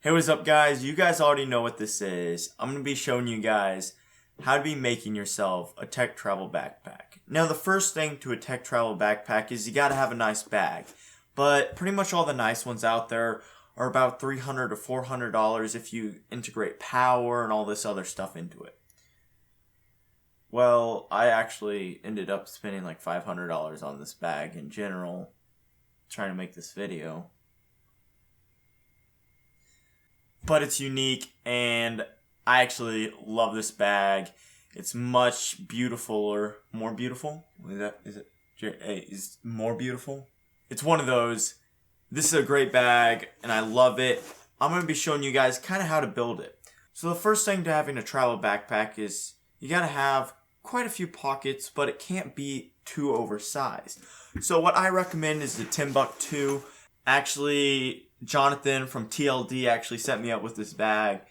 Hey, what's up guys? You guys already know what this is. I'm going to be showing you guys how to be making yourself a tech travel backpack. Now the first thing to a tech travel backpack is you got to have a nice bag. But pretty much all the nice ones out there are about $300 to $400 if you integrate power and all this other stuff into it. Well, I actually ended up spending like $500 on this bag in general trying to make this video. But it's unique and I actually love this bag. It's much more beautiful? Is more beautiful? It's one of those. This is a great bag and I love it. I'm going to be showing you guys kind of how to build it. So the first thing to having a travel backpack is you got to have quite a few pockets, but it can't be too oversized. So what I recommend is the TIMBUK2. Actually, Jonathan from TLD actually set me up with this bag.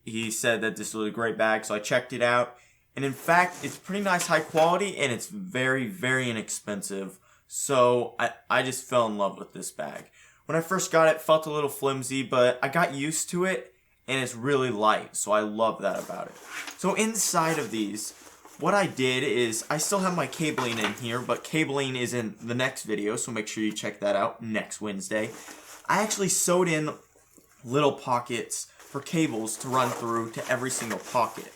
He said that this was a great bag, so I checked it out. And in fact, it's pretty nice, high quality, and it's very, very inexpensive. So I just fell in love with this bag. When I first got it, it felt a little flimsy, but I got used to it, and it's really light. So I love that about it. So inside of these, what I did is, I still have my cabling in here, but cabling is in the next video, so make sure you check that out next Wednesday. I actually sewed in little pockets for cables to run through to every single pocket.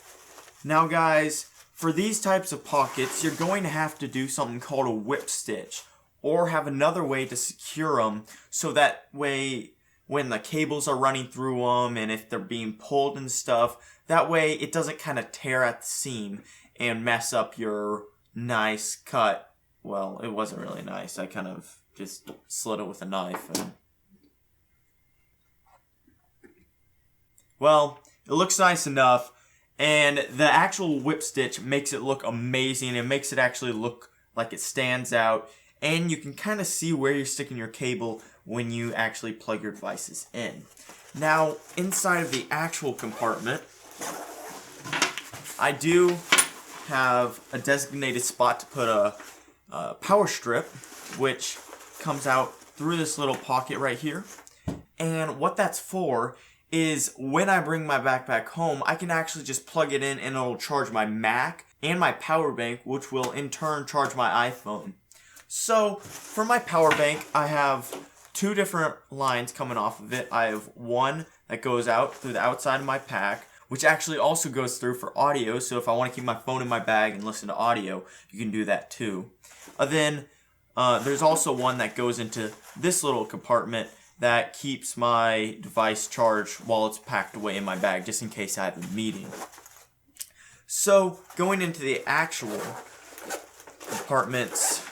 Now guys, for these types of pockets, you're going to have to do something called a whip stitch, or have another way to secure them, so that way when the cables are running through them and if they're being pulled and stuff, that way it doesn't kind of tear at the seam and mess up your nice cut. Well, it wasn't really nice. I kind of just slit it with a knife. Well, it looks nice enough, and the actual whip stitch makes it look amazing. It makes it actually look like it stands out, and you can kind of see where you're sticking your cable when you actually plug your devices in. Now, inside of the actual compartment, I do have a designated spot to put a power strip, which comes out through this little pocket right here. And what that's for is when I bring my backpack home, I can actually just plug it in and it'll charge my Mac and my power bank, which will in turn charge my iPhone. So for my power bank, I have two different lines coming off of it. I have one that goes out through the outside of my pack, which actually also goes through for audio. So if I want to keep my phone in my bag and listen to audio, you can do that too. Then there's also one that goes into this little compartment that keeps my device charged while it's packed away in my bag, just in case I have a meeting. So going into the actual compartments,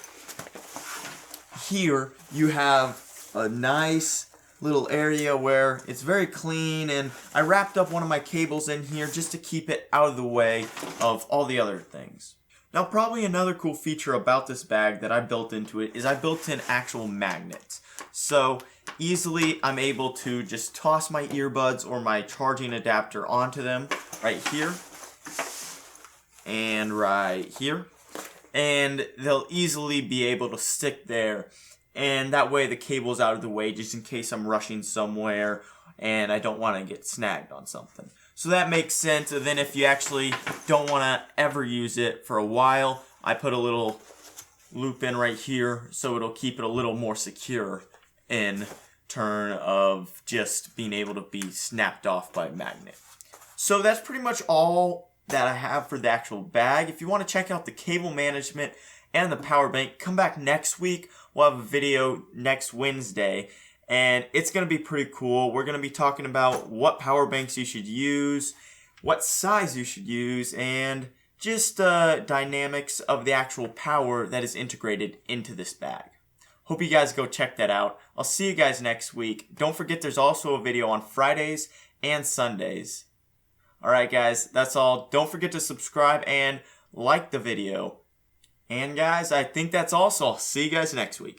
here you have a nice little area where it's very clean, and I wrapped up one of my cables in here just to keep it out of the way of all the other things. Now probably another cool feature about this bag that I built into it is I built in actual magnets. So easily I'm able to just toss my earbuds or my charging adapter onto them right here and right here, and they'll easily be able to stick there. And that way the cable's out of the way just in case I'm rushing somewhere and I don't want to get snagged on something. So that makes sense. And then if you actually don't want to ever use it for a while, I put a little loop in right here so it'll keep it a little more secure in turn of just being able to be snapped off by a magnet. So that's pretty much all that I have for the actual bag. If you want to check out the cable management and the power bank, come back next week. We'll have a video next Wednesday, and it's going to be pretty cool. We're going to be talking about what power banks you should use, what size you should use, and just dynamics of the actual power that is integrated into this bag. Hope you guys go check that out. I'll see you guys next week. Don't forget there's also a video on Fridays and Sundays. Alright guys, that's all. Don't forget to subscribe and like the video. And guys, I think that's all, so I'll see you guys next week.